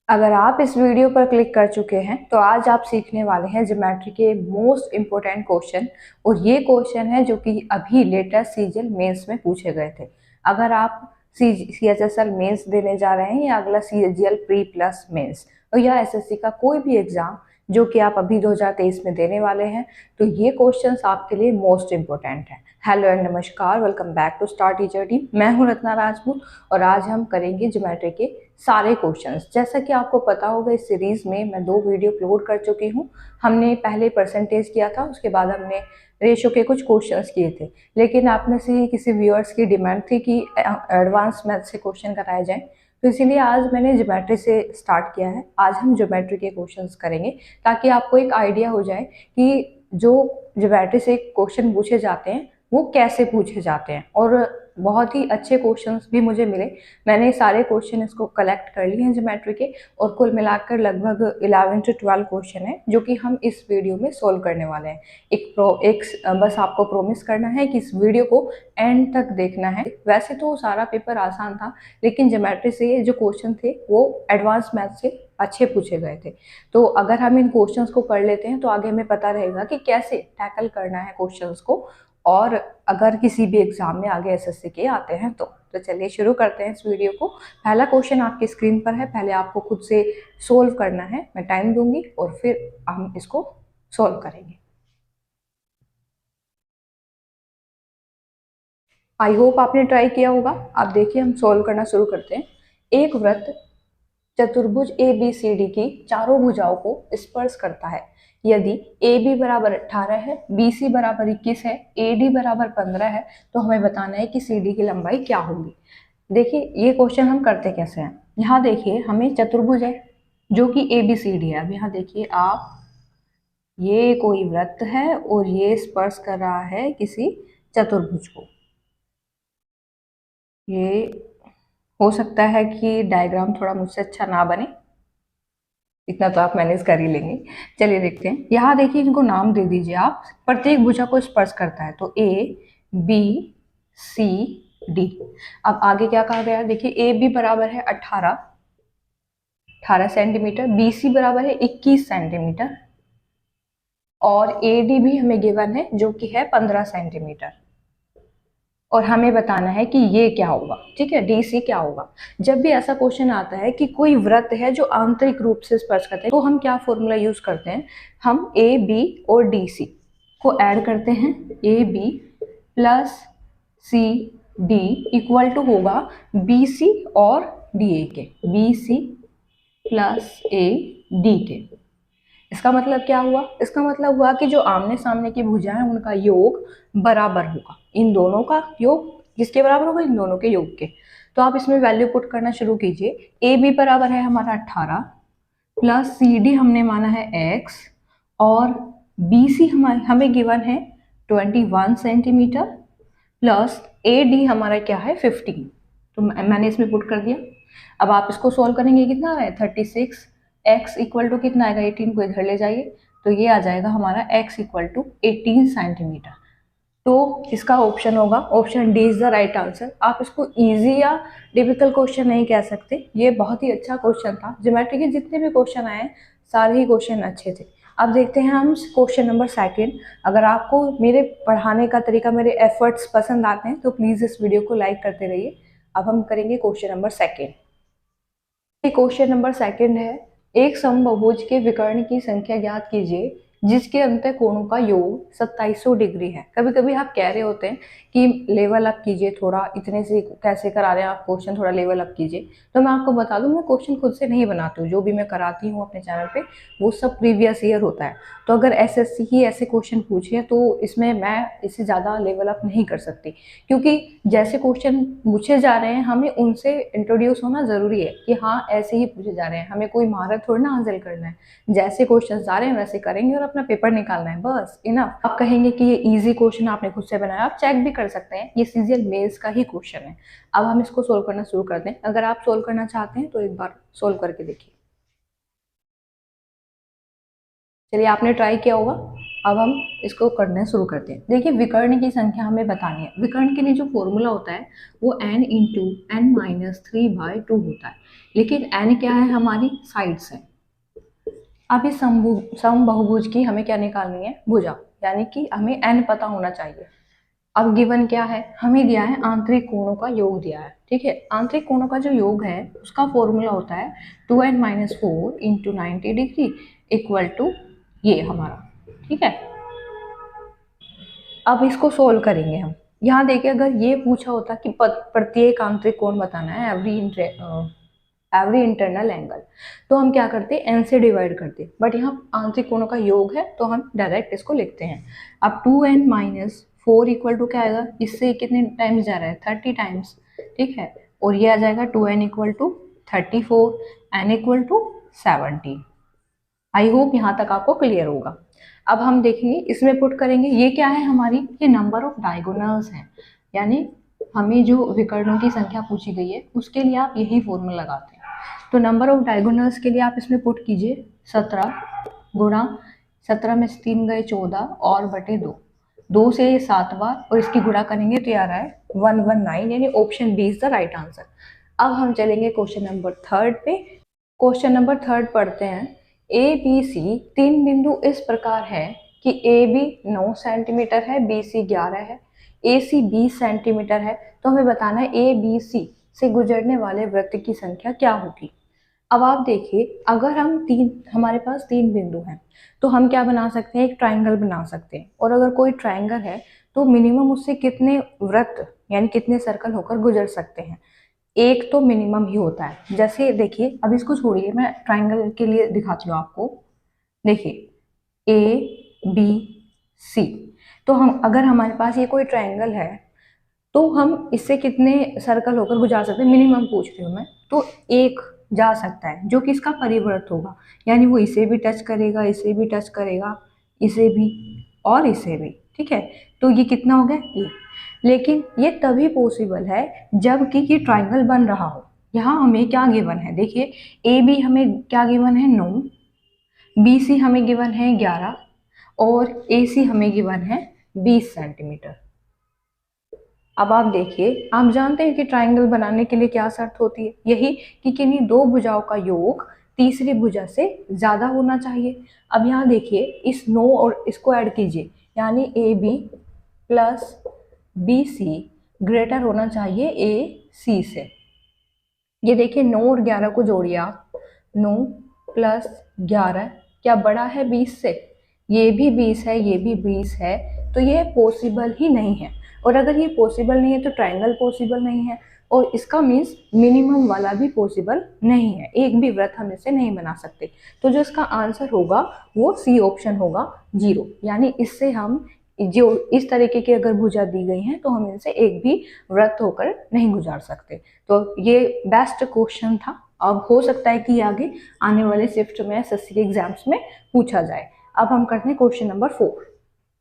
अगर आप इस वीडियो पर क्लिक कर चुके हैं तो आज आप सीखने वाले हैं ज्योमेट्री के मोस्ट इम्पोर्टेंट क्वेश्चन। और ये क्वेश्चन है जो कि अभी लेटेस्ट सीजीएल मेंस में पूछे गए थे। अगर आप सीएचएसएल मेंस देने जा रहे हैं या अगला सीजीएल प्री प्लस मेंस और या एसएससी का कोई भी एग्जाम जो कि आप अभी 2023 में देने वाले हैं, तो ये क्वेश्चंस आपके लिए मोस्ट इम्पोर्टेंट है। Hello and namaskar, welcome back to star teacher team. मैं हूं रत्ना राजपूत और आज हम करेंगे ज्योमेट्री के सारे क्वेश्चंस। जैसा कि आपको पता होगा, इस सीरीज में मैं 2 वीडियो अपलोड कर चुकी हूँ। हमने पहले परसेंटेज किया था, उसके बाद हमने रेशो के कुछ क्वेश्चंस किए थे। लेकिन आप में से किसी व्यूअर्स की डिमांड थी कि एडवांस मैथ से क्वेश्चन कराए जाएं, तो इसीलिए आज मैंने ज्योमेट्री से स्टार्ट किया है। आज हम ज्योमेट्री के क्वेश्चंस करेंगे ताकि आपको एक आइडिया हो जाए कि जो ज्योमेट्री से क्वेश्चन पूछे जाते हैं वो कैसे पूछे जाते हैं। और बहुत ही अच्छे क्वेश्चंस भी मुझे मिले। मैंने सारे क्वेश्चन इसको कलेक्ट कर लिए हैं ज्योमेट्री के, और कुल मिलाकर लगभग 11 से 12 क्वेश्चन है जो कि हम इस वीडियो में सोल्व करने वाले हैं। बस आपको प्रॉमिस करना है कि इस वीडियो को एंड तक देखना है। वैसे तो सारा पेपर आसान था, लेकिन ज्योमेट्री से जो क्वेश्चन थे वो एडवांस मैथ से अच्छे पूछे गए थे। तो अगर हम इन क्वेश्चंस को कर लेते हैं तो आगे हमें पता रहेगा कि कैसे टैकल करना है क्वेश्चंस को, और अगर किसी भी एग्जाम में आगे एसएससी के आते हैं तो चलिए शुरू करते हैं इस वीडियो को। पहला क्वेश्चन आपकी स्क्रीन पर है, पहले आपको खुद से सोल्व करना है। मैं टाइम दूंगी और फिर हम इसको सोल्व करेंगे। आई होप आपने ट्राई किया होगा। आप देखिए, हम सोल्व करना शुरू करते हैं। एक वृत्त चतुर्भुज ए बी सी डी की चारों भुजाओं को स्पर्श करता है। यदि ए बी बराबर 18 है, बी सी बराबर 21 है, ए डी बराबर 15 है, तो हमें बताना है कि सी डी की लंबाई क्या होगी। देखिए, ये क्वेश्चन हम करते कैसे हैं। यहाँ देखिए, हमें चतुर्भुज है जो कि ए बी सी डी है। अब यहाँ देखिए आप, ये कोई वृत्त है और ये स्पर्श कर रहा है किसी चतुर्भुज को। ये हो सकता है कि डायग्राम थोड़ा मुझसे अच्छा ना बने, इतना तो आप मैनेज कर ही लेंगे। चलिए देखते हैं। यहाँ देखिए, इनको नाम दे दीजिए आप। प्रत्येक भुजा को स्पर्श करता है, तो ए बी सी डी। अब आगे क्या कहा गया, देखिए ए बी बराबर है 18 सेंटीमीटर, बी सी बराबर है 21 सेंटीमीटर, और ए डी भी हमें गिवन है जो कि है 15 सेंटीमीटर। और हमें बताना है कि ये क्या होगा। ठीक है, डी सी क्या होगा। जब भी ऐसा क्वेश्चन आता है कि कोई वृत्त है जो आंतरिक रूप से स्पर्श करते हैं, तो हम क्या फॉर्मूला यूज करते हैं, हम ए बी और डी सी को ऐड करते हैं। A B plus C D equal to होगा बी सी और डी ए के, B C plus A D के। इसका मतलब क्या हुआ, इसका मतलब हुआ कि जो आमने सामने की भुजा है उनका योग बराबर होगा। इन दोनों का योग किसके बराबर होगा, इन दोनों के योग के। तो आप इसमें वैल्यू पुट करना शुरू कीजिए। ए बी बराबर है हमारा 18 प्लस सी डी हमने माना है x, और बी सी हमें गिवन है 21 सेंटीमीटर, प्लस ए डी हमारा क्या है 15। तो मैंने इसमें पुट कर दिया। अब आप इसको सॉल्व करेंगे, कितना है 36। x इक्वल टू कितना आएगा, 18 को इधर ले जाइए, तो ये आ जाएगा हमारा x इक्वल टू 18 सेंटीमीटर। तो इसका ऑप्शन होगा, option D is the right answer. आप इसको इजी या डिफिकल्ट क्वेश्चन नहीं कह सकते, ये बहुत ही अच्छा क्वेश्चन था। ज्योमेट्री के जितने भी क्वेश्चन आए सारे ही क्वेश्चन अच्छे थे। अब देखते हैं हम क्वेश्चन नंबर सेकंड। अगर आपको मेरे पढ़ाने का तरीका, मेरे एफर्ट्स पसंद आते हैं तो प्लीज़ इस वीडियो को लाइक करते रहिए। अब हम करेंगे question number second. Question number second है, एक समबाहुभुज के विकर्ण की संख्या ज्ञात कीजिए जिसके अंतः कोणों का योग 2700 डिग्री है। कभी कभी आप कह रहे होते हैं कि लेवल अप कीजिए थोड़ा, इतने से कैसे करा रहे हैं आप क्वेश्चन, थोड़ा लेवल अप कीजिए। तो मैं आपको बता दूं, मैं क्वेश्चन खुद से नहीं बनाती हूँ। जो भी मैं कराती हूँ अपने चैनल पे वो सब प्रीवियस ईयर होता है। तो अगर एसएससी ही ऐसे क्वेश्चन पूछे तो इसमें मैं इससे ज़्यादा लेवल अप नहीं कर सकती, क्योंकि जैसे क्वेश्चन पूछे जा रहे हैं हमें उनसे इंट्रोड्यूस होना ज़रूरी है कि हाँ ऐसे ही पूछे जा रहे हैं, हमें कोई महारत थोड़ी ना हासिल करना है। जैसे क्वेश्चन आ रहे हैं वैसे करेंगे और अपना पेपर निकालना है, बस इनफ। आप कहेंगे कि ये इजी क्वेश्चन आपने खुद से बनाया, आप चेक भी कर सकते हैं, ये सीजीएल मेंस का ही क्वेश्चन है। अब हम इसको सोल्व करना शुरू करते हैं। अगर आप सोल्व करना चाहते हैं तो एक बार सोल्व करके देखिए। चलिए, आपने ट्राई किया होगा, अब हम इसको करना शुरू करते हैं। देखिए विकर्ण की संख्या हमें बतानी है। विकर्ण के लिए जो फॉर्मूला होता है वो n इंटू एन माइनस 3/2 होता है, लेकिन n क्या है, हमारी साइड्स है। अब इस समबहुभुज की हमें क्या निकालनी है, भुजा, यानी कि हमें n पता होना चाहिए। अब गिवन क्या है, हमें दिया है आंतरिक कोणों का योग दिया है। ठीक है, आंतरिक कोणों का जो योग है उसका फॉर्मूला होता है 2n-4 into 90 degree equal to ये हमारा। ठीक है, अब इसको सोल्व करेंगे हम। यहाँ देखिए, अगर ये पूछा होता कि प्रत्येक आंतरिक कोण बताना है, एवरी इंटरनल एंगल, तो हम क्या करते, एन से डिवाइड करते, बट यहाँ आंतरिक कोणों का योग है तो हम डायरेक्ट इसको लिखते हैं। अब 2n-4 इक्वल टू क्या आएगा, इससे कितने टाइम्स जा रहा है, 30 टाइम्स। ठीक है, और ये आ जाएगा 2n equal to 34, n equal to 70। I hope यहाँ तक आपको क्लियर होगा। अब हम देखेंगे इसमें पुट करेंगे, ये क्या है हमारी, ये नंबर ऑफ डायगोनल्स हैं, यानी हमें जो विकर्णों की संख्या पूछी गई है उसके लिए आप यही फॉर्मूला लगाते हैं। तो नंबर ऑफ डायगोनल्स के लिए आप इसमें पुट कीजिए 17 गुणा 17 में से 3 गए 14 और बटे 2, 2 से ये 7 बार, और इसकी गुणा करेंगे तो ये आ रहा है 119, यानी option B is the right answer. अब हम चलेंगे क्वेश्चन नंबर 3 पे। क्वेश्चन नंबर 3 पढ़ते हैं। ए बी सी तीन बिंदु इस प्रकार है कि ए बी 9 सेंटीमीटर है, बी सी 11 है, ए सी 20 सेंटीमीटर है। तो हमें बताना है ए बी सी से गुजरने वाले वृत्त की संख्या क्या होगी। अब आप देखिए, अगर हमारे पास तीन बिंदु हैं तो हम क्या बना सकते हैं, एक ट्राइंगल बना सकते हैं। और अगर कोई ट्राइंगल है तो मिनिमम उससे कितने वृत्त यानी कितने सर्कल होकर गुजर सकते हैं, एक तो मिनिमम ही होता है। जैसे देखिए, अब इसको छोड़िए, मैं ट्राइंगल के लिए दिखाती हूँ आपको। देखिए ए बी सी, तो हम अगर हमारे पास ये कोई ट्राइंगल है तो हम इससे कितने सर्कल होकर गुजार सकते हैं, मिनिमम पूछ रही हूँ मैं, तो एक जा सकता है जो कि इसका परिवर्त होगा, यानी वो इसे भी टच करेगा, इसे भी टच करेगा, इसे भी और इसे भी। ठीक है, तो ये कितना हो गया, ये। लेकिन ये तभी पॉसिबल है जबकि ये ट्राइंगल बन रहा हो। यहाँ हमें क्या गिवन है, देखिए ए बी हमें क्या गिवन है, 9, बी सी हमें गिवन है 11 और ए सी हमें गिवन है 20 सेंटीमीटर। अब आप देखिए, आप जानते हैं कि ट्राइंगल बनाने के लिए क्या शर्त होती है, यही कि किन्हीं दो भुजाओं का योग तीसरी भुजा से ज्यादा होना चाहिए। अब यहाँ देखिए, इस 9 और इसको ऐड कीजिए, यानी A B plus B C greater होना चाहिए ए सी से। ये देखिए 9 और 11 को जोड़िए आप, 9 प्लस 11 क्या बड़ा है 20 से, ये भी 20 है, ये भी 20 है, तो ये पॉसिबल ही नहीं है। और अगर ये पॉसिबल नहीं है तो ट्राइंगल पॉसिबल नहीं है, और इसका मीन्स मिनिमम वाला भी पॉसिबल नहीं है, एक भी वृत्त हम इसे नहीं बना सकते। तो जो इसका आंसर होगा वो सी ऑप्शन होगा, 0। यानी इससे हम जो इस तरीके की अगर भुजा दी गई हैं तो हम इनसे एक भी वृत्त होकर नहीं गुजार सकते। तो ये बेस्ट क्वेश्चन था। अब हो सकता है कि ये आगे आने वाले शिफ्ट में एसएससी के एग्जाम्स में पूछा जाए। अब हम करते हैं क्वेश्चन नंबर 4।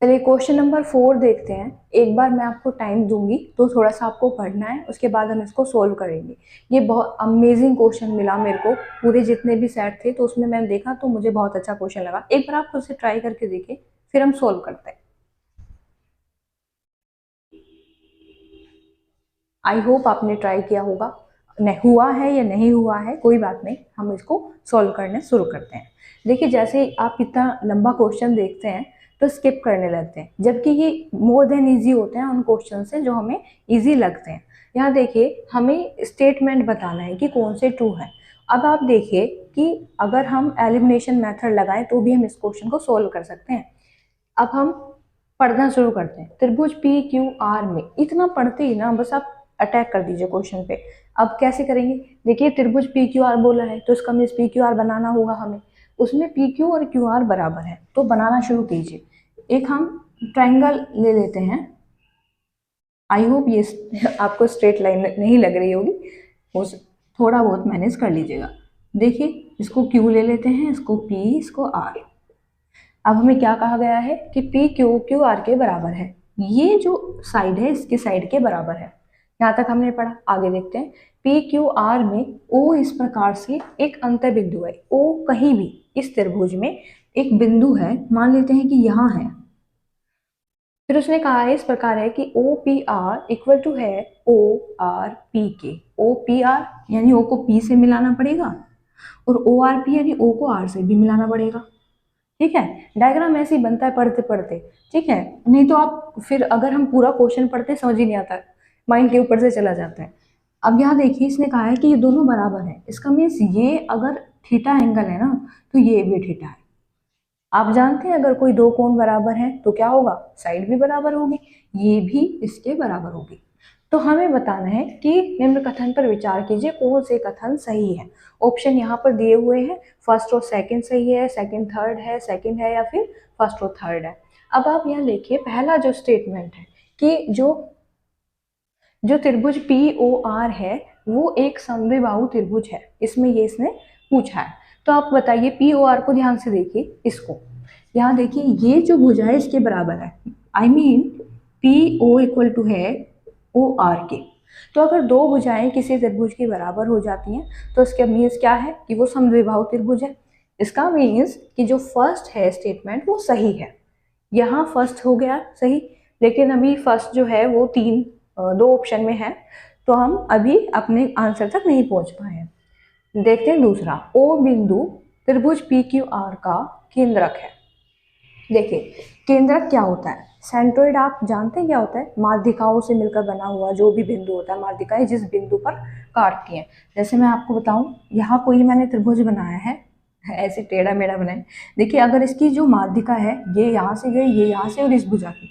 चलिए क्वेश्चन नंबर 4 देखते हैं। एक बार मैं आपको टाइम दूंगी तो थोड़ा सा आपको पढ़ना है, उसके बाद हम इसको सोल्व करेंगे। ये बहुत अमेजिंग क्वेश्चन मिला मेरे को, पूरे जितने भी सेट थे तो उसमें मैंने देखा तो मुझे बहुत अच्छा क्वेश्चन लगा। एक बार आप खुद से ट्राई करके देखिए, फिर हम सोल्व करते हैं। आई होप आपने ट्राई किया होगा। नहीं हुआ है या नहीं हुआ है कोई बात नहीं, हम इसको सॉल्व करने शुरू करते हैं। देखिए जैसे आप इतना लंबा क्वेश्चन देखते हैं तो स्किप करने लगते हैं, जबकि ये मोर देन इजी होते हैं उन क्वेश्चन से जो हमें इजी लगते हैं। यहाँ देखिए हमें स्टेटमेंट बताना है कि कौन से ट्रू है। अब आप देखिए कि अगर हम एलिमिनेशन मेथड लगाएं तो भी हम इस क्वेश्चन को सोल्व कर सकते हैं। अब हम पढ़ना शुरू करते हैं। त्रिभुज पी क्यू आर में, इतना पढ़ते ही ना बस आप अटैक कर दीजिए क्वेश्चन पे। अब कैसे करेंगे, देखिए त्रिभुज पी क्यू आर बोला है तो इसका मीन्स पी क्यू आर बनाना होगा हमें, उसमें पी क्यू और क्यू आर बराबर है, तो बनाना शुरू कीजिए। एक हम ट्राइंगल ले लेते हैं। आई होप ये आपको स्ट्रेट लाइन नहीं लग रही होगी, थोड़ा बहुत मैनेज कर लीजिएगा। देखिए इसको क्यू ले लेते हैं, इसको पी, इसको आर। अब हमें क्या कहा गया है कि पी क्यू क्यू आर के बराबर है, ये जो साइड है इसके साइड के बराबर है। यहाँ तक हमने पढ़ा, आगे देखते हैं। पी क्यू आर में ओ इस प्रकार से एक अंत्य बिंदु है, ओ कहीं भी इस त्रिभुज में एक बिंदु है, मान लेते हैं कि यहाँ है, फिर उसने कहा है इस प्रकार है कि O P R equal to है ओ आर पी के। ओ पी आर यानी ओ को पी से मिलाना पड़ेगा और ओ आर पी यानी ओ को आर से भी मिलाना पड़ेगा। ठीक है, डायग्राम ऐसे ही बनता है पढ़ते पढ़ते। ठीक है, नहीं तो आप फिर अगर हम पूरा क्वेश्चन पढ़ते समझ ही नहीं आता, माइंड के ऊपर से चला जाता है। अब यहाँ देखिए इसने कहा है कि ये दोनों बराबर है, इसका मीन्स ये अगर थीटा एंगल है ना तो ये भी थीटा है। आप जानते हैं अगर कोई दो कोण बराबर हैं तो क्या होगा, साइड भी बराबर होगी, ये भी इसके बराबर होगी। तो हमें बताना है कि निम्न कथन पर विचार कीजिए, कौन से कथन सही है। ऑप्शन यहाँ पर दिए हुए हैं, फर्स्ट और सेकंड सही है, सेकंड थर्ड है, सेकंड है या फिर फर्स्ट और थर्ड है। अब आप यहाँ देखिए पहला जो स्टेटमेंट है कि जो जो त्रिभुज पी ओ आर है वो एक समद्विबाहु त्रिभुज है, इसमें ये इसने पूछा है। तो आप बताइए पी ओ आर को ध्यान से देखिए, इसको यहाँ देखिए ये जो भुजा है इसके बराबर है, I mean P O equal to है ओ आर के। तो अगर दो भुजाएं किसी त्रिभुज के बराबर हो जाती हैं तो इसका मीन्स क्या है कि वो समद्विबाहु त्रिभुज है। इसका मीन्स कि जो फर्स्ट है स्टेटमेंट वो सही है। यहाँ फर्स्ट हो गया सही, लेकिन अभी फर्स्ट जो है वो दो ऑप्शन में है, तो हम अभी अपने आंसर तक नहीं पहुंच पाए हैं। देखते हैं दूसरा, ओ बिंदु त्रिभुज पी क्यू आर का केंद्रक है। देखिए केंद्रक क्या होता है, सेंट्रोइड आप जानते हैं क्या होता है, माध्यिकाओं से मिलकर बना हुआ जो भी बिंदु होता है, माध्यिकाएं जिस बिंदु पर काटती हैं। जैसे मैं आपको बताऊं, यहाँ कोई मैंने त्रिभुज बनाया है, ऐसे टेढ़ा मेढ़ा बनाया, देखिए अगर इसकी जो माध्यिका है ये यहाँ से गई, ये यहाँ से और इस भुजा की,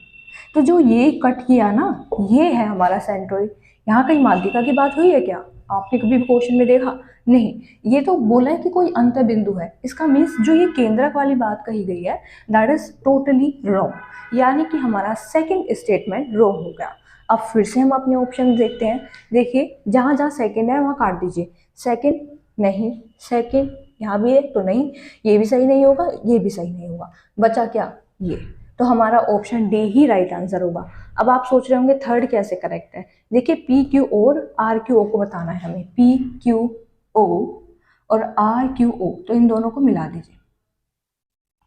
तो जो ये कट किया ना ये है हमारा सेंट्रोइड। यहाँ कहीं माध्यिका की बात हुई है क्या, आपने कभी भी क्वेश्चन में देखा नहीं, ये तो बोला है कि कोई अंत बिंदु है। इसका मीन्स जो ये केंद्रक वाली बात कही गई है दैट इज टोटली रॉन्ग, यानी कि हमारा सेकंड स्टेटमेंट रॉन्ग हो गया। अब फिर से हम अपने ऑप्शन देखते हैं, देखिए जहाँ जहाँ सेकंड है वहाँ काट दीजिए, सेकंड नहीं, सेकंड यहाँ भी है तो नहीं, ये भी सही नहीं होगा, ये भी सही नहीं होगा, बचा क्या ये, तो हमारा ऑप्शन डी ही राइट आंसर होगा। अब आप सोच रहे होंगे थर्ड कैसे करेक्ट है, देखिए पी क्यू और आर क्यू ओ को बताना है हमें, पी क्यू ओ और आर क्यू ओ, तो इन दोनों को मिला दीजिए,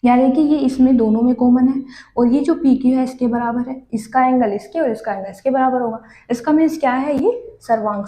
यानी कि ये इसमें दोनों में कॉमन है, और ये जो पी क्यू है इसके बराबर है, इसका एंगल इसके और इसका एंगल इसके बराबर होगा। इसका मीन्स क्या है, ये सर्वांग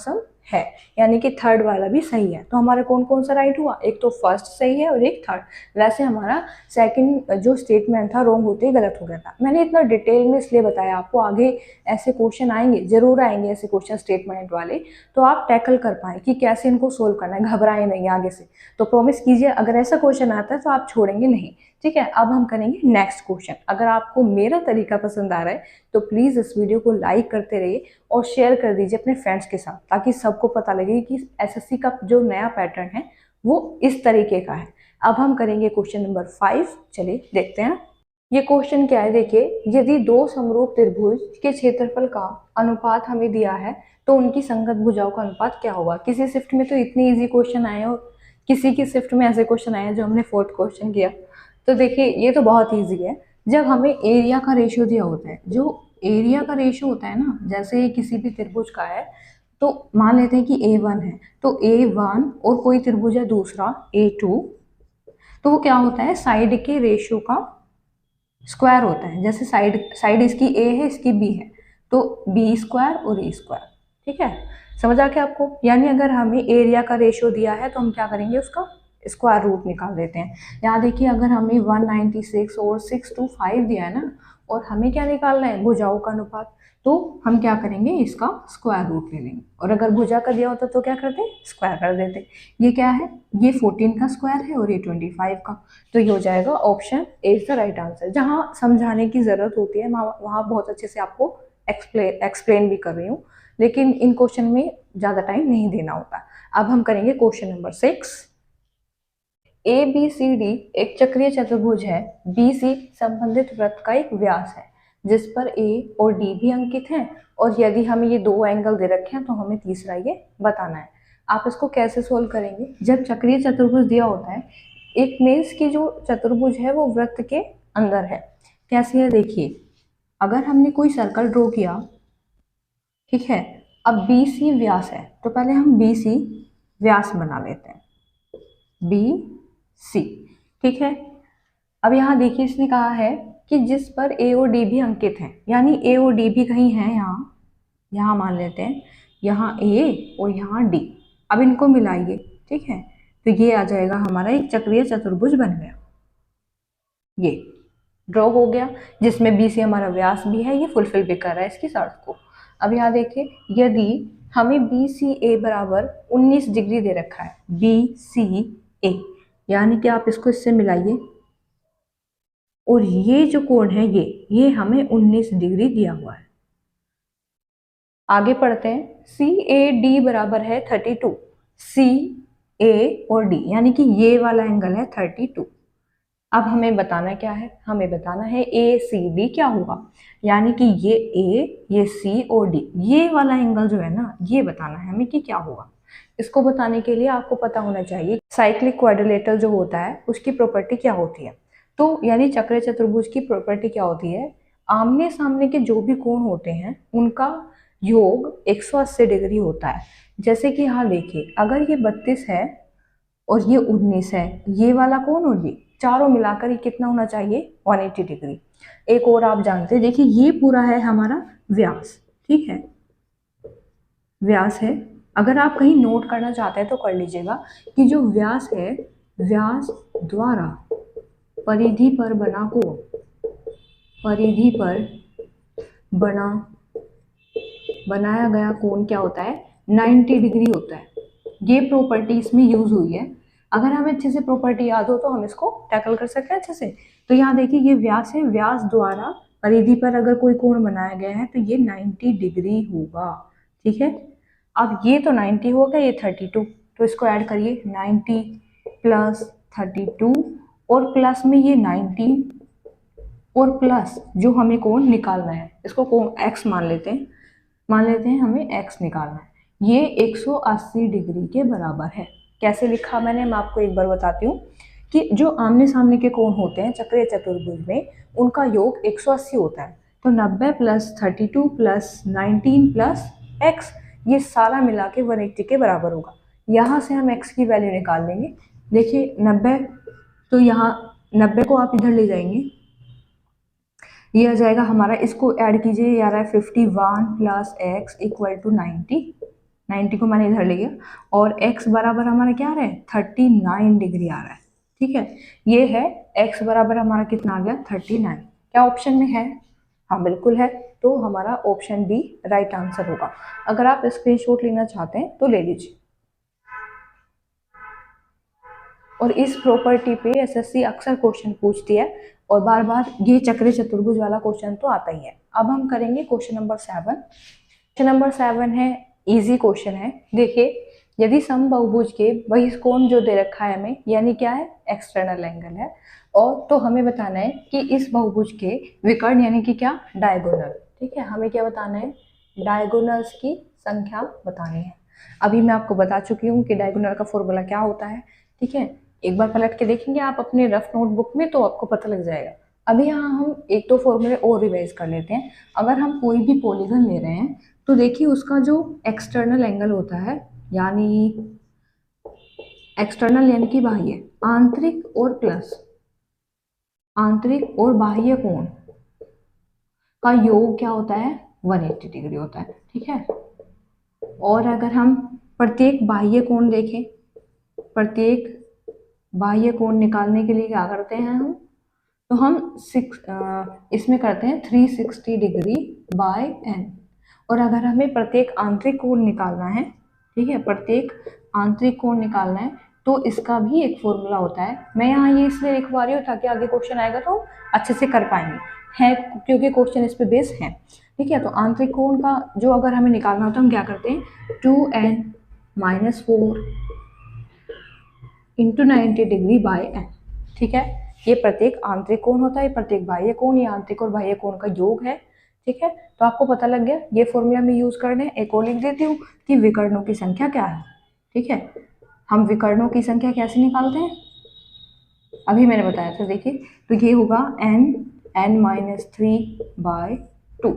है, यानी कि थर्ड वाला भी सही है। तो हमारा कौन कौन सा राइट हुआ, एक तो फर्स्ट सही है और एक थर्ड। वैसे हमारा सेकंड जो स्टेटमेंट था रॉन्ग होते ही गलत हो गया था। मैंने इतना डिटेल में इसलिए बताया आपको, आगे ऐसे क्वेश्चन आएंगे, जरूर आएंगे ऐसे क्वेश्चन स्टेटमेंट वाले, तो आप टैकल कर पाए कि कैसे इनको सोल्व करना है, घबराए नहीं आगे से। तो प्रॉमिस कीजिए अगर ऐसा क्वेश्चन आता है तो आप छोड़ेंगे नहीं। ठीक है, अब हम करेंगे नेक्स्ट क्वेश्चन। अगर आपको मेरा तरीका पसंद आ रहा है तो प्लीज़ इस वीडियो को लाइक करते रहिए और शेयर कर दीजिए अपने फ्रेंड्स के साथ, ताकि सबको पता लगे कि एसएससी का जो नया पैटर्न है वो इस तरीके का है। अब हम करेंगे क्वेश्चन नंबर 5, चलिए देखते हैं ये क्वेश्चन क्या है। देखिए यदि दो समरूप त्रिभुज के क्षेत्रफल का अनुपात हमें दिया है तो उनकी संगत भुजाओं का अनुपात क्या होगा। किसी शिफ्ट में तो इतने इजी क्वेश्चन आए और किसी की शिफ्ट में ऐसे क्वेश्चन आए जो हमने फोर्थ क्वेश्चन किया। तो देखिए ये तो बहुत ईजी है, जब हमें एरिया का रेशियो दिया होता है, जो एरिया का रेशियो होता है ना, जैसे किसी भी त्रिभुज का है तो मान लेते हैं कि A1 है, तो A1 और कोई त्रिभुज है दूसरा A2, तो वो क्या होता है, साइड के रेशियो का स्क्वायर होता है। जैसे साइड साइड इसकी A है इसकी B है, तो B स्क्वायर और A स्क्वायर। ठीक है, समझ आ गया आपको। यानी अगर हमें एरिया का रेशियो दिया है तो हम क्या करेंगे, उसका स्क्वायर रूट निकाल देते हैं। यहाँ देखिए अगर हमें 196 और 625 दिया है ना, और हमें क्या निकालना है, भुजाओं का अनुपात, तो हम क्या करेंगे, इसका स्क्वायर रूट ले लेंगे। और अगर भुजा का दिया होता तो क्या करते, स्क्वायर कर देते। ये क्या है, ये 14 का स्क्वायर है और ये 25 का, तो ये हो जाएगा option A is the right answer. जहाँ समझाने की ज़रूरत होती है वहाँ बहुत अच्छे से आपको एक्सप्लेन भी कर रही हूँ, लेकिन इन क्वेश्चन में ज़्यादा टाइम नहीं देना होता। अब हम करेंगे question number 6। A B C D एक चक्रीय चतुर्भुज है, बी सी संबंधित वृत्त का एक व्यास है जिस पर ए और डी भी अंकित हैं, और यदि हमें ये दो एंगल दे रखे हैं तो हमें तीसरा ये बताना है। आप इसको कैसे सोल्व करेंगे, जब चक्रीय चतुर्भुज दिया होता है, एक मेंस की जो चतुर्भुज है वो वृत्त के अंदर है। कैसे है, देखिए अगर हमने कोई सर्कल ड्रॉ किया, ठीक है, अब बी सी व्यास है तो पहले हम बी सी व्यास बना लेते हैं, बी सी, ठीक है। अब यहाँ देखिए इसने कहा है कि जिस पर ए और डी भी अंकित हैं, यानी ए और डी भी कहीं हैं यहाँ, यहाँ मान लेते हैं, यहाँ ए और यहाँ डी। अब इनको मिलाइए, ठीक है, तो ये आ जाएगा हमारा एक चक्रीय चतुर्भुज बन गया। ये ड्रॉ हो गया, जिसमें बी से हमारा व्यास भी है, ये फुलफिल भी कर रहा है इसकी शर्त को। अब यहाँ देखिए, यदि हमें बी सी ए बराबर 19 डिग्री दे रखा है, बी सी ए, यानी कि आप इसको इससे मिलाइए, और ये जो कोण है ये हमें 19 डिग्री दिया हुआ है। आगे पढ़ते हैं, सी ए डी बराबर है 32, सी ए और डी यानी कि ये वाला एंगल है 32। अब हमें बताना क्या है, हमें बताना है ए सी डी क्या होगा, यानी कि ये ए, ये सी और डी, ये वाला एंगल जो है ना, ये बताना है हमें कि क्या होगा। इसको बताने के लिए आपको पता होना चाहिए साइक्लिक क्वाड्रिलेटरल जो होता है उसकी प्रॉपर्टी क्या होती है। तो यानी चक्र चतुर्भुज की प्रॉपर्टी क्या होती है, आमने सामने के जो भी कोण होते हैं उनका योग 180 डिग्री होता है। जैसे कि यहाँ देखिए, अगर ये 32 है और ये 19 है, ये वाला कोण और ये चारों मिलाकर ये कितना होना चाहिए, 180 डिग्री। एक और आप जानते हैं, देखिए ये पूरा है हमारा व्यास, ठीक है, व्यास है। अगर आप कहीं नोट करना चाहते हैं तो कर लीजिएगा कि जो व्यास है, व्यास द्वारा परिधि पर बना कोण, परिधि पर बनाया गया कोण क्या होता है, 90 डिग्री होता है। ये प्रॉपर्टी इसमें यूज हुई है। अगर हमें अच्छे से प्रॉपर्टी याद हो तो हम इसको टैकल कर सकते हैं अच्छे से। तो यहाँ देखिए ये व्यास है, व्यास द्वारा परिधि पर अगर कोई कोण बनाया गया है तो ये 90 डिग्री होगा, ठीक है। अब ये तो 90 हो गया, ये 32, तो इसको ऐड करिए, 90 प्लस 32 और प्लस में ये 90 और प्लस जो हमें कोण निकालना है, इसको कोण x मान लेते हैं हमें x निकालना है, ये 180 डिग्री के बराबर है। कैसे लिखा मैंने, मैं आपको एक बार बताती हूँ कि जो आमने सामने के कोण होते हैं चक्रीय चतुर्भुज में, उनका योग 180 होता है। तो 90 प्लस 32 प्लस 19 प्लस x, ये सारा मिला के 180 के बराबर होगा। यहाँ से हम x की वैल्यू निकाल लेंगे। देखिए 90, तो यहाँ 90 को आप इधर ले जाएंगे, ये आ जाएगा हमारा, इसको ऐड कीजिए, ये आ रहा है 51 प्लस एक्स इक्वल टू 90 को मैंने इधर ले गया, और x बराबर हमारा क्या आ रहा है, 39 डिग्री आ रहा है, ठीक है। ये है x बराबर हमारा कितना आ गया, 39। क्या ऑप्शन में है, हाँ बिल्कुल है, तो हमारा ऑप्शन बी राइट आंसर होगा। अगर आप स्क्रीनशॉट लेना चाहते हैं तो ले लीजिए। और इस प्रॉपर्टी पे एसएससी अक्सर क्वेश्चन पूछती है, और बार बार ये चक्रीय चतुर्भुज वाला क्वेश्चन तो आता ही है। अब हम करेंगे क्वेश्चन नंबर 7। क्वेश्चन नंबर 7 है, इजी क्वेश्चन है। देखिए, यदि समबाहुभुज के बहिष्कोण जो दे रखा है हमें, यानी क्या है, एक्सटर्नल एंगल है, और तो हमें बताना है कि इस बहुभुज के विकर्ण यानी कि क्या, डायगोनल, ठीक है। हमें क्या बताना है, डायगोनल्स की संख्या बतानी है। अभी मैं आपको बता चुकी हूँ कि डायगोनल का फॉर्मूला क्या होता है, ठीक है। एक बार पलट के देखेंगे आप अपने रफ नोटबुक में तो आपको पता लग जाएगा। अभी यहाँ हम एक दो फॉर्मूले और रिवाइज कर लेते हैं। अगर हम कोई भी पॉलीगन ले रहे हैं तो देखिए उसका जो एक्सटर्नल एंगल होता है, यानी एक्सटर्नल यानी कि बाह्य, आंतरिक और प्लस आंतरिक और बाह्य कोण का योग क्या होता है, 180 डिग्री होता है, ठीक है। और अगर हम प्रत्येक बाह्य कोण देखें, प्रत्येक बाह्य कोण निकालने के लिए क्या करते हैं हम, तो हम इसमें करते हैं 360 डिग्री बाय n। और अगर हमें प्रत्येक आंतरिक कोण निकालना है, ठीक है, प्रत्येक आंतरिक कोण निकालना है, तो इसका भी एक फॉर्मूला होता है। मैं यहाँ ये इसलिए लिखवा रही हूँ ताकि आगे क्वेश्चन आएगा तो अच्छे से कर पाएंगे, है क्योंकि क्वेश्चन इस पे बेस है, ठीक है। तो आंतरिक कोण का जो अगर हमें निकालना होता है, हम क्या करते हैं, 2n-4 into 90 degree by n, ठीक है। ये प्रत्येक आंतरिक कोण होता है, प्रत्येक बाह्य कोण, ये आंतरिक और बाह्य कोण का योग है, ठीक है। तो आपको पता लग गया, ये फॉर्मूला में यूज करने। एक और लिख देती हूँ कि विकर्णों की संख्या क्या है, ठीक है। हम विकर्णों की संख्या कैसे निकालते हैं, अभी मैंने बताया था, देखिए, तो ये होगा n-3/2।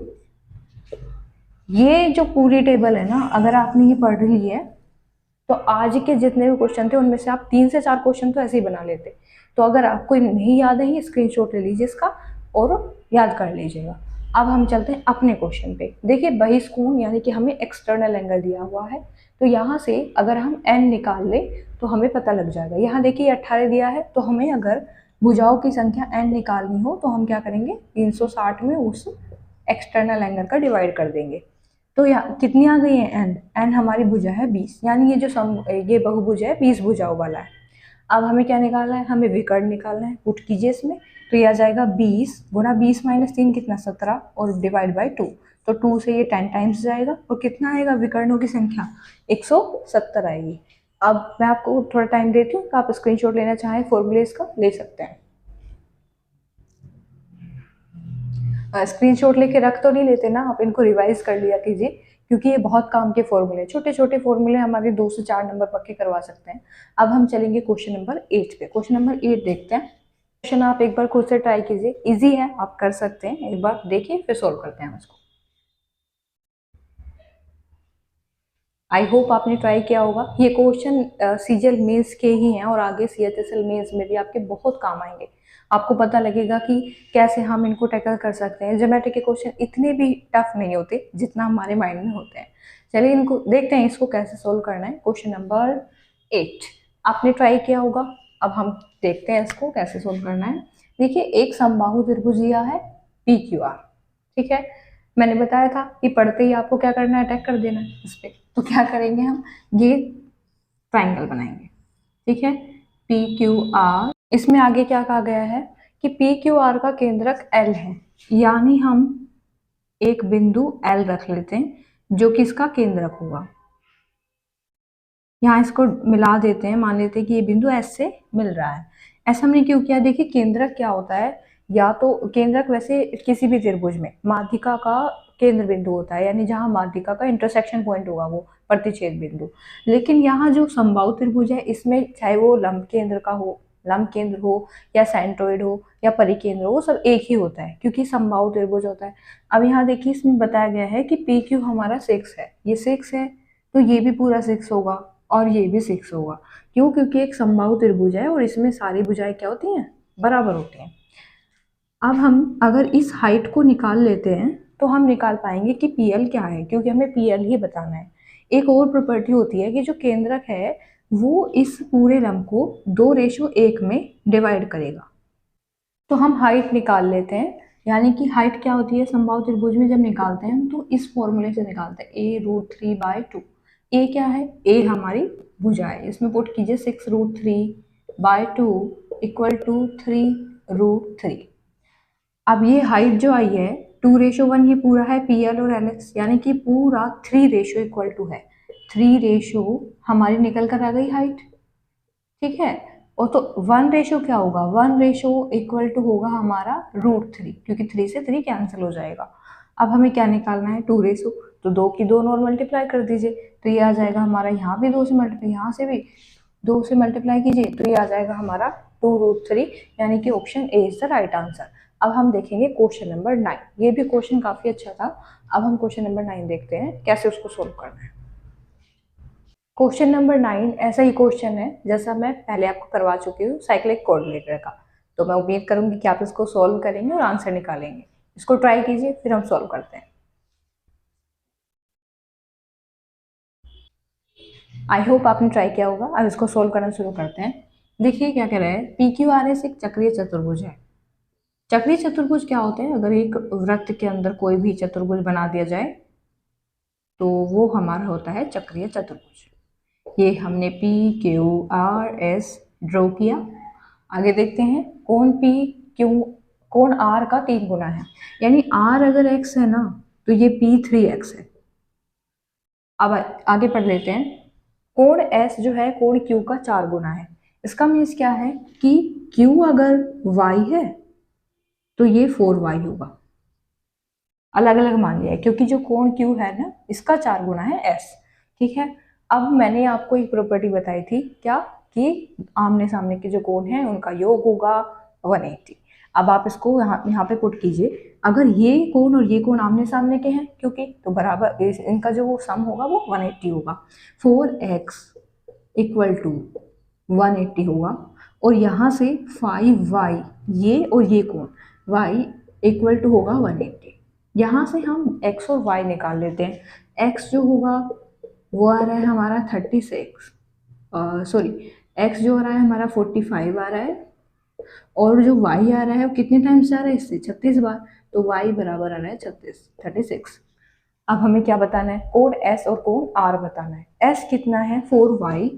ये जो पूरी टेबल है ना, अगर आपने ये पढ़ ली है तो आज के जितने भी क्वेश्चन थे उनमें से आप 3 से 4 क्वेश्चन तो ऐसे ही बना लेते। तो अगर आपको नहीं याद है, स्क्रीनशॉट ले लीजिए इसका और याद कर लीजिएगा। अब हम चलते हैं अपने क्वेश्चन पे। देखिए बहिष्कोण यानी कि हमें एक्सटर्नल एंगल दिया हुआ है, तो यहाँ से अगर हम n निकाल ले तो हमें पता लग जाएगा। यहाँ देखिए 18 दिया है, तो हमें अगर भुजाओं की संख्या n निकालनी हो तो हम क्या करेंगे, 360 में उस एक्सटर्नल एंगल का डिवाइड कर देंगे। तो यहाँ कितनी आ गई है n हमारी भुजा है 20, यानी ये जो ये बहुभुज है 20 भुजाओं वाला है। अब हमें क्या निकालना है, हमें विकर्ण निकालना है। पुट कीजिए इसमें, तो ये आ जाएगा 20 गुणा 20 माइनस 3 कितना 17 और डिवाइड बाई 2, तो 2 से ये 10 टाइम्स जाएगा और कितना आएगा विकर्णों की संख्या 170 आएगी। अब मैं आपको थोड़ा टाइम देती हूँ, तो आप स्क्रीनशॉट लेना चाहें फॉर्मूलेस का ले सकते हैं। स्क्रीनशॉट लेके रख तो नहीं लेते ना, आप इनको रिवाइज कर लिया कीजिए, क्योंकि ये बहुत काम के फॉर्मूले, छोटे छोटे फॉर्मूले हमारे 2 से 4 नंबर पक्के करवा सकते हैं। अब हम चलेंगे क्वेश्चन नंबर 8 पे। क्वेश्चन नंबर 8 देखते हैं। क्वेश्चन आप एक बार खुद से ट्राई कीजिए, इजी है, आप कर सकते हैं, एक बार देखिए फिर सोल्व करते हैं उसको। आई होप आपने ट्राई किया होगा। ये क्वेश्चन सीजीएल मेंस के ही हैं और आगे सीएचएसएल मेंस में भी आपके बहुत काम आएंगे। आपको पता लगेगा कि कैसे हम इनको टैकल कर सकते हैं। ज्योमेट्री के क्वेश्चन इतने भी टफ नहीं होते जितना हमारे माइंड में होते हैं। चलिए इनको देखते हैं, इसको कैसे सोल्व करना है। क्वेश्चन नंबर 8 आपने ट्राई किया होगा, अब हम देखते हैं इसको कैसे सोल्व करना है। देखिए एक समबाहु त्रिभुज दिया है PQR, ठीक है। मैंने बताया था कि पढ़ते ही आपको क्या करना है, अटैक कर देना है इस पर। तो क्या करेंगे हम, ये ट्राइंगल बनाएंगे, ठीक है। PQR, इसमें आगे क्या कहा गया है कि PQR का केंद्रक L है, यानी हम एक बिंदु L रख लेते हैं जो कि इसका केंद्रक होगा। यहाँ इसको मिला देते हैं, मान लेते हैं कि ये बिंदु S से मिल रहा है। ऐसा हमने क्यों किया, देखिए केंद्रक क्या होता है, या तो केंद्रक वैसे किसी भी त्रिभुज में माध्यिका का केंद्र बिंदु होता है, यानी जहां माध्यिका का इंटरसेक्शन पॉइंट होगा वो प्रतिच्छेद बिंदु। लेकिन यहाँ जो समबाहु त्रिभुज है इसमें चाहे वो लंब केंद्र का हो, लंब केंद्र हो या सेंट्रोइड हो या परिकेंद्र हो, वो सब एक ही होता है क्योंकि समबाहु त्रिभुज होता है। अब यहाँ देखिए इसमें बताया गया है कि PQ हमारा 6 है, ये 6 है, तो ये भी पूरा 6 होगा और ये भी 6 होगा। क्यों, क्योंकि एक समबाहु त्रिभुज है और इसमें सारी भुजाएं क्या होती हैं, बराबर होती हैं। अब हम अगर इस हाइट को निकाल लेते हैं तो हम निकाल पाएंगे कि PL क्या है, क्योंकि हमें PL ही बताना है। एक और प्रॉपर्टी होती है कि जो केंद्रक है वो इस पूरे लंब को 2:1 में डिवाइड करेगा। तो हम हाइट निकाल लेते हैं, यानी कि हाइट क्या होती है समबाहु त्रिभुज में जब निकालते हैं तो इस फॉर्मूले से निकालते हैं, A√3/2। ए क्या है, ए हमारी भुजा है, इसमें पुट कीजिए 6√3/2 इक्वल टू 3√3। अब ये हाइट जो आई है 2:1, ये पूरा है PL और LX, यानी कि पूरा 3:= है। 3 हमारी निकल कर आ गई हाइट, ठीक है। और तो 1 क्या होगा, 1 होगा हमारा √3, क्योंकि 3 से 3 कैंसिल हो जाएगा। अब हमें क्या निकालना है, 2 तो 2 की 2 और मल्टीप्लाई कर दीजिए, तो ये आ जाएगा हमारा, यहाँ भी 2 से मल्टीप्लाई, यहाँ से भी 2 से मल्टीप्लाई कीजिए, तो ये आ जाएगा हमारा 2√3, यानी कि option A is the right answer. अब हम देखेंगे क्वेश्चन नंबर 9, ये भी क्वेश्चन काफी अच्छा था। अब हम क्वेश्चन नंबर 9 देखते हैं कैसे उसको सोल्व करना है। क्वेश्चन नंबर 9 ऐसा ही क्वेश्चन है जैसा मैं पहले आपको करवा चुकी हूँ साइक्लिक कोऑर्डिनेटर का। तो मैं उम्मीद करूंगी कि आप इसको सॉल्व करेंगे और आंसर निकालेंगे। इसको ट्राई कीजिए फिर हम सॉल्व करते हैं। आई होप आपने ट्राई किया होगा। अब इसको सोल्व करना शुरू करते हैं। देखिए क्या कह रहे हैं, PQRS एक चक्रीय चतुर्भुज है। चक्रीय चतुर्भुज क्या होते हैं, अगर एक वृत्त के अंदर कोई भी चतुर्भुज बना दिया जाए तो वो हमारा होता है चक्रीय चतुर्भुज। ये हमने PQRS ड्रॉ किया। आगे देखते हैं, कोण R का 3 गुना है, यानी R अगर x है ना तो ये P3x है। अब आगे पढ़ लेते हैं, कोण S जो है कोण Q का 4 गुना है। इसका मीन्स क्या है कि Q अगर y है तो ये 4y होगा। अलग अलग मान लिया है क्योंकि जो कोण Q है ना इसका 4 गुना है S, ठीक है। अब मैंने आपको एक प्रॉपर्टी बताई थी क्या, कि आमने सामने के जो कोण है उनका योग होगा 180। अब आप इसको यहाँ पे पुट कीजिए, अगर ये कोण और ये कोण आमने सामने के हैं क्योंकि, तो बराबर इनका जो वो सम होगा वो 180 होगा। 4x इक्वल टू 180 होगा, और यहाँ से 5y, ये और ये कोण y इक्वल टू होगा 180। यहाँ से हम x और y निकाल लेते हैं। x जो होगा वो आ रहा है हमारा 36, सॉरी, x जो आ रहा है हमारा 45 आ रहा है, और जो y आ रहा है वो कितने टाइम्स आ रहा है इससे 36 बार, तो y बराबर आ रहा है 36। अब हमें क्या बताना है, कोण s और कोण r बताना है। s कितना है 4y,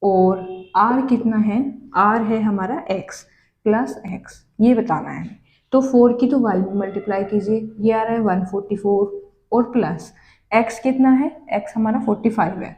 और r कितना है, r है हमारा x प्लस x, ये बताना है। तो 4 की तो y में मल्टीप्लाई कीजिए, ये आ रहा है 144, और प्लस x कितना है, x हमारा 45 है।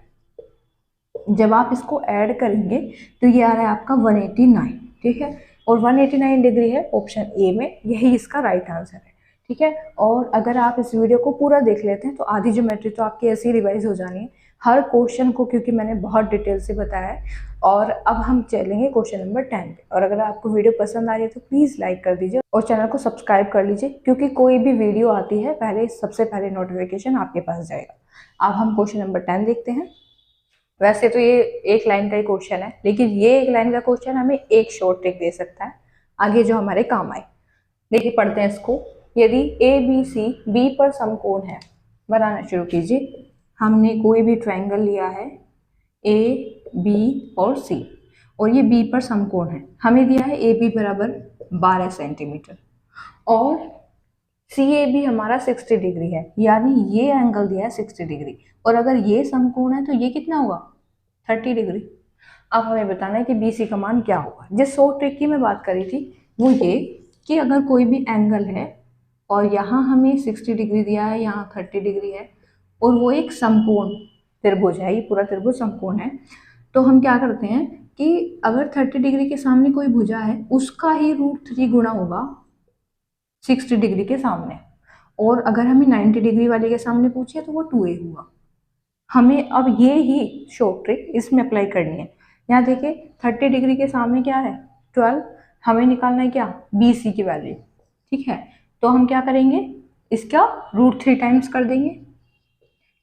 जब आप इसको ऐड करेंगे तो ये आ रहा है आपका 189, ठीक है, और 189 डिग्री है ऑप्शन ए में, यही इसका राइट आंसर है, ठीक है। और अगर आप इस वीडियो को पूरा देख लेते हैं तो आधी ज्योमेट्री तो आपकी ऐसी ही रिवाइज हो जानी है, हर क्वेश्चन को, क्योंकि मैंने बहुत डिटेल से बताया है। और अब हम चलेंगे क्वेश्चन नंबर 10 पे, और अगर आपको वीडियो पसंद आ रही है तो प्लीज़ लाइक कर दीजिए और चैनल को सब्सक्राइब कर लीजिए, क्योंकि कोई भी वीडियो आती है पहले सबसे पहले नोटिफिकेशन आपके पास जाएगा। अब हम क्वेश्चन नंबर 10 देखते हैं। वैसे तो ये एक लाइन का ही क्वेश्चन है, लेकिन ये एक लाइन का क्वेश्चन हमें एक शॉर्ट ट्रिक दे सकता है आगे जो हमारे काम आए। देखिए पढ़ते हैं इसको। यदि ए बी सी बी पर समकोण है, बनाना शुरू कीजिए। हमने कोई भी ट्रायंगल लिया है ए बी और सी, और ये बी पर समकोण है। हमें दिया है ए बी बराबर 12 सेंटीमीटर, और सी ए बी हमारा 60 डिग्री है, यानी ये एंगल दिया है 60 डिग्री, और अगर ये समकोण है तो ये कितना होगा 30 डिग्री। अब हमें बताना है कि बी सी का मान क्या होगा। जिस शॉर्ट ट्रिक की मैं बात करी थी वो ये कि अगर कोई भी एंगल है और यहाँ हमें 60 डिग्री दिया है, यहाँ 30 डिग्री है, और वो एक समकोण त्रिभुज है, ये पूरा त्रिभुज समकोण है, तो हम क्या करते हैं कि अगर 30 डिग्री के सामने कोई भुजा है उसका ही √3 गुना होगा 60 डिग्री के सामने, और अगर हमें 90 डिग्री वाले के सामने पूछे तो वो 2a हुआ। हमें अब ये ही शॉर्ट ट्रिक इसमें अप्लाई करनी है। यहाँ देखिए 30 डिग्री के सामने क्या है 12, हमें निकालना है क्या बी सी की वैल्यू, ठीक है। तो हम क्या करेंगे, इसका √3 टाइम्स कर देंगे।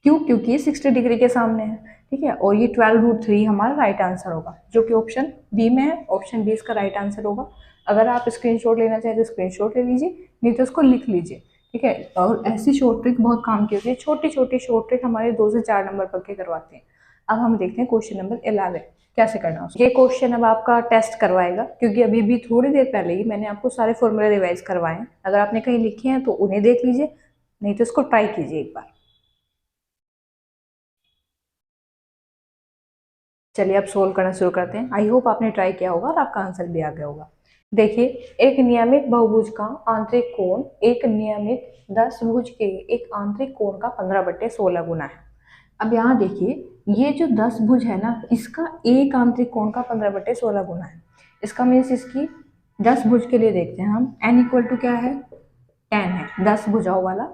क्यों, क्योंकि ये 60 डिग्री के सामने है, ठीक है, और ये 12 √3 हमारा राइट आंसर होगा, जो कि ऑप्शन बी में है। ऑप्शन बी इसका राइट आंसर होगा। अगर आप स्क्रीनशॉट लेना चाहें तो स्क्रीनशॉट ले लीजिए, नहीं तो उसको लिख लीजिए, ठीक है। और ऐसी शॉर्ट ट्रिक बहुत काम की होती है, छोटी छोटी शॉर्ट ट्रिक हमारे 2 से 4 नंबर पक्के करवाते हैं। अब हम देखते हैं क्वेश्चन नंबर 11 कैसे करना है। ये क्वेश्चन अब आपका टेस्ट करवाएगा, क्योंकि अभी भी थोड़ी देर पहले ही मैंने आपको सारे फॉर्मूले रिवाइज करवाए हैं। अगर आपने कहीं लिखे हैं तो उन्हें देख लीजिए, नहीं तो इसको ट्राई कीजिए एक बार। चलिए अब सोल्व करना शुरू करते हैं। आई होप आपने ट्राई किया होगा और आपका आंसर भी आ गया होगा। देखिए, एक नियमित बहुभुज का आंतरिक कोण एक नियमित 10 भुज के एक आंतरिक कोण का 15/16 गुना है। अब यहाँ देखिए, ये जो 10 भुज है ना, इसका एक आंतरिक कोण का 15/16 गुना है। इसका मीन्स इसकी 10 भुज के लिए देखते हैं हम, n इक्वल टू क्या है 10 है, 10 भुजाओं वाला,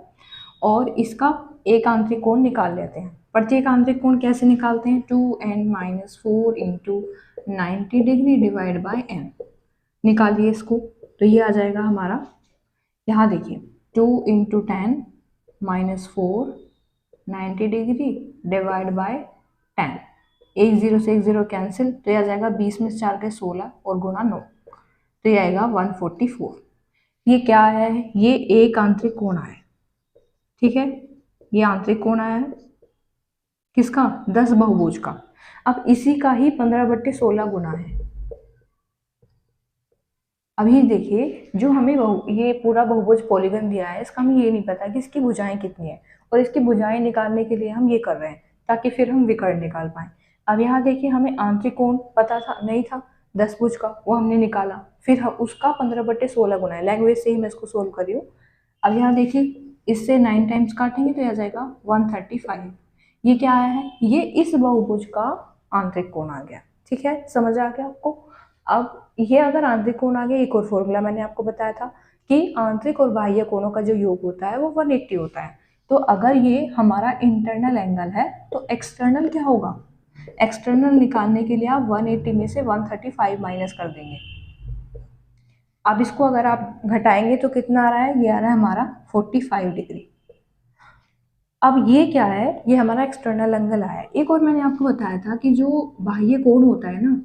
और इसका एक आंतरिक कोण निकाल लेते हैं। प्रत्येक आंतरिक कोण कैसे निकालते हैं, 2n-4 into 90 degree divide by n। निकालिए इसको, तो ये आ जाएगा हमारा, यहाँ देखिए 2 इंटू 10-4 90 डिग्री डिवाइड बाय 10, एक जीरो से एक जीरो कैंसिल, तो ये आ जाएगा 20 में 4 के 16 और गुणा 9, तो ये आएगा 144। ये क्या है, ये एक आंतरिक कोण है, ठीक है, ये आंतरिक कोण आया है किसका 10 बहुभुज का। अब इसी का ही 15/16 गुना है। अभी देखिए, जो हमें ये पूरा बहुभुज पॉलीगन दिया है, इसका हमें ये नहीं पता कि इसकी भुजाएं कितनी है, और इसकी भुजाएं निकालने के लिए हम ये कर रहे हैं ताकि फिर हम विकर्ण निकाल पाए। अब यहाँ देखिए, हमें आंतरिक कोण पता था नहीं था 10 भुज का, वो हमने निकाला, फिर हम उसका 15/16 गुना है। लैंग्वेज से ही मैं इसको सोल्व कर रही हूँ। अब यहाँ देखिए, इससे 9 टाइम्स काटेंगे तो आ जाएगा 135। ये क्या आया है, ये इस बहुभुज का आंतरिक कोण आ गया, ठीक है, समझ आ गया आपको। अब ये अगर आंतरिक कोण आ गया, एक और फॉर्मूला मैंने आपको बताया था कि आंतरिक और बाह्य कोणों का जो योग होता है वो 180 होता है। तो अगर ये हमारा इंटरनल एंगल है तो एक्सटर्नल क्या होगा, एक्सटर्नल निकालने के लिए आप 180 में से 135 माइनस कर देंगे। अब इसको अगर आप घटाएंगे तो कितना आ रहा है, ये आ रहा है हमारा 45 डिग्री। अब ये क्या है, ये हमारा एक्सटर्नल एंगल आया है। एक और मैंने आपको बताया था कि जो बाह्य कोण होता है ना,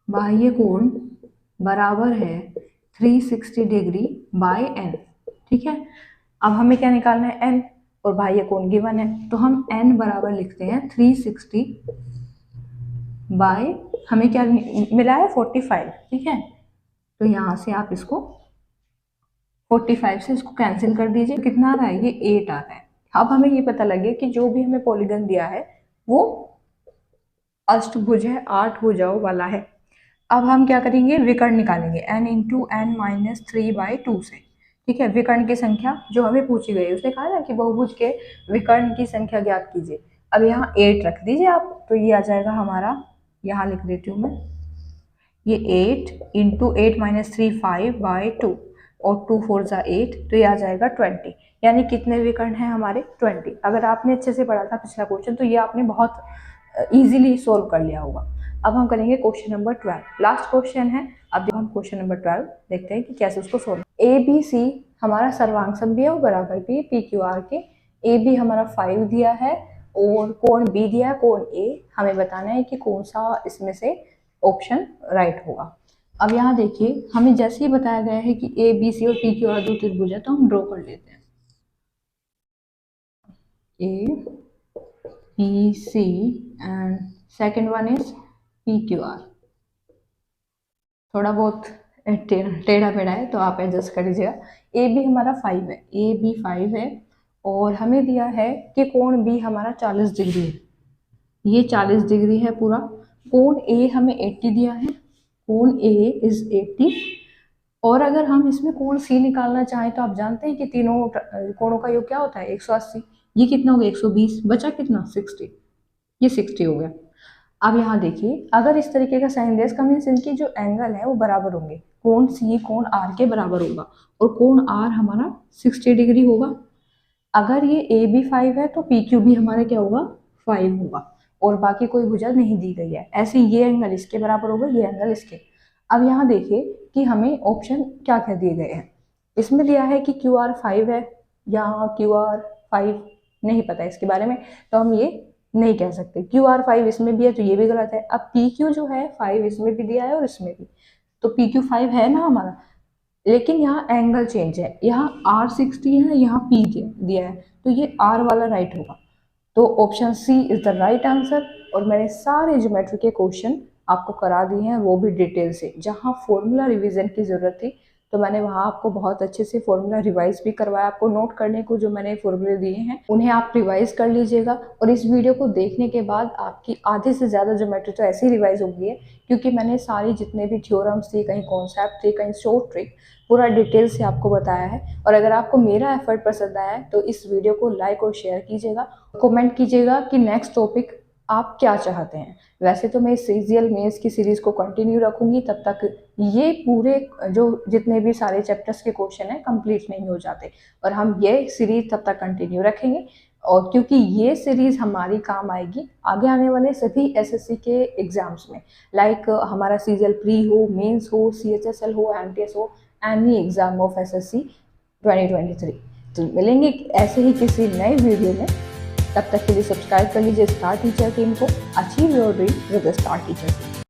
बाह्य कोण बराबर है 360 डिग्री बाय एन। ठीक है, अब हमें क्या निकालना है, एन, और बाह्य कोण गिवन है, तो हम एन बराबर लिखते हैं 360 बाय, हमें क्या मिला है 45। ठीक है, तो यहाँ से आप इसको 45 से इसको कैंसिल कर दीजिए, कितना आ रहा है, ये 8 आ रहा है। अब हमें ये पता लगे कि जो भी हमें पॉलीगन दिया है वो अष्टभुज है, 8 भुजाओं वाला है। अब हम क्या करेंगे, विकर्ण निकालेंगे n इंटू एन माइनस 3/2 से। ठीक है, विकर्ण की संख्या जो हमें पूछी गई है, उसने कहा ना कि बहुभुज के विकर्ण की संख्या ज्ञात कीजिए। अब यहाँ 8 रख दीजिए आप, तो ये आ जाएगा हमारा, यहाँ लिख देती हूँ मैं, ये 8 इंटू 8 माइनस 3 5/2 और 2 4 जा 8, तो ये आ जाएगा 20। यानी कितने विकर्ण हैं हमारे, 20। अगर आपने अच्छे से पढ़ा था पिछला क्वेश्चन तो ये आपने बहुत इजीली सोल्व कर लिया होगा। अब हम करेंगे क्वेश्चन नंबर 12, लास्ट क्वेश्चन है। अब हम क्वेश्चन नंबर 12 देखते हैं कि कैसे उसको सोल्व। ए बी सी हमारा सर्वांग सम भी है और बराबर भी पी क्यू आर के। ए बी हमारा 5 दिया है और कोण बी दिया है, कोण ए। हमें बताना है कि कौन सा इसमें से ऑप्शन राइट होगा। अब यहाँ देखिए, हमें जैसे ही बताया गया है कि ए बी सी और पी क्यू आर दो त्रिभुज है, तो हम ड्रॉ कर लेते हैं। A B C and second one is P Q R. थोड़ा बहुत टेढ़ा मेढ़ा है तो आप एडजस्ट कर लीजिएगा। ए बी हमारा 5 है, ए बी 5 है और हमें दिया है कि कोण बी हमारा 40 डिग्री है, ये 40 डिग्री है पूरा। कोण ए हमें 80 दिया है, कोण ए इज 80। और अगर हम इसमें कोण सी निकालना चाहें तो आप जानते हैं कि तीनों कोणों का योग क्या होता है, 180। ये कितना हो गया, 120, बचा कितना, 60, ये 60 हो गया। अब यहाँ देखिए, अगर इस तरीके का साइन दें, इसका मीन्स इनकी जो एंगल है वो बराबर होंगे, कोण सी कोण आर के बराबर होगा और कोण आर हमारा 60 डिग्री होगा। अगर ये ए बी 5 है तो पी क्यू भी हमारा क्या होगा, 5 होगा और बाकी कोई भुजा नहीं दी गई है। ऐसे ये एंगल इसके बराबर होगा, ये एंगल इसके। अब यहाँ देखिए कि हमें ऑप्शन क्या क्या दिए गए हैं। इसमें दिया है कि क्यू आर 5 है या क्यू आर 5 नहीं पता इसके बारे में, तो हम ये नहीं कह सकते। क्यू आर 5 इसमें भी है तो ये भी गलत है। अब पी क्यू जो है 5 इसमें भी दिया है और इसमें भी, तो पी क्यू 5 है ना हमारा, लेकिन यहाँ एंगल चेंज है, यहाँ आर 60 है, यहाँ पी दिया है, तो ये आर वाला राइट होगा। तो option C is the right answer. और मैंने सारे ज्योमेट्री के क्वेश्चन आपको करा दिए हैं, वो भी डिटेल से। जहाँ फॉर्मूला रिवीजन की ज़रूरत थी तो मैंने वहाँ आपको बहुत अच्छे से फॉर्मूला रिवाइज भी करवाया। आपको नोट करने को जो मैंने फॉर्मूले दिए हैं उन्हें आप रिवाइज कर लीजिएगा। और इस वीडियो को देखने के बाद आपकी आधे से ज़्यादा ज्योमेट्री तो ऐसे ही रिवाइज हो गई है, क्योंकि मैंने सारी जितने भी थ्योरम्स थी, कहीं कॉन्सेप्ट थे, कहीं शॉर्ट ट्रिक, पूरा डिटेल से आपको बताया है। और अगर आपको मेरा एफर्ट पसंद आया है तो इस वीडियो को लाइक और शेयर कीजिएगा, कमेंट कीजिएगा कि नेक्स्ट टॉपिक आप क्या चाहते हैं। वैसे तो मैं सीजीएल मेंस की सीरीज़ को कंटिन्यू रखूंगी, तब तक ये पूरे जो जितने भी सारे चैप्टर्स के क्वेश्चन हैं कंप्लीट नहीं हो जाते, और हम ये सीरीज़ तब तक कंटिन्यू रखेंगे। और क्योंकि ये सीरीज़ हमारी काम आएगी आगे आने वाले सभी एसएससी के एग्जाम्स में, लाइक हमारा सीजीएल प्री हो, मेंस हो, सीएचएसएल हो, एमटीएस हो, एनी एग्जाम ऑफ एसएससी 2023। तो मिलेंगे ऐसे ही किसी नए वीडियो में। तब तक के लिए सब्सक्राइब कर लीजिए स्टार टीचर टीम को। Achieve your dream with star teacher.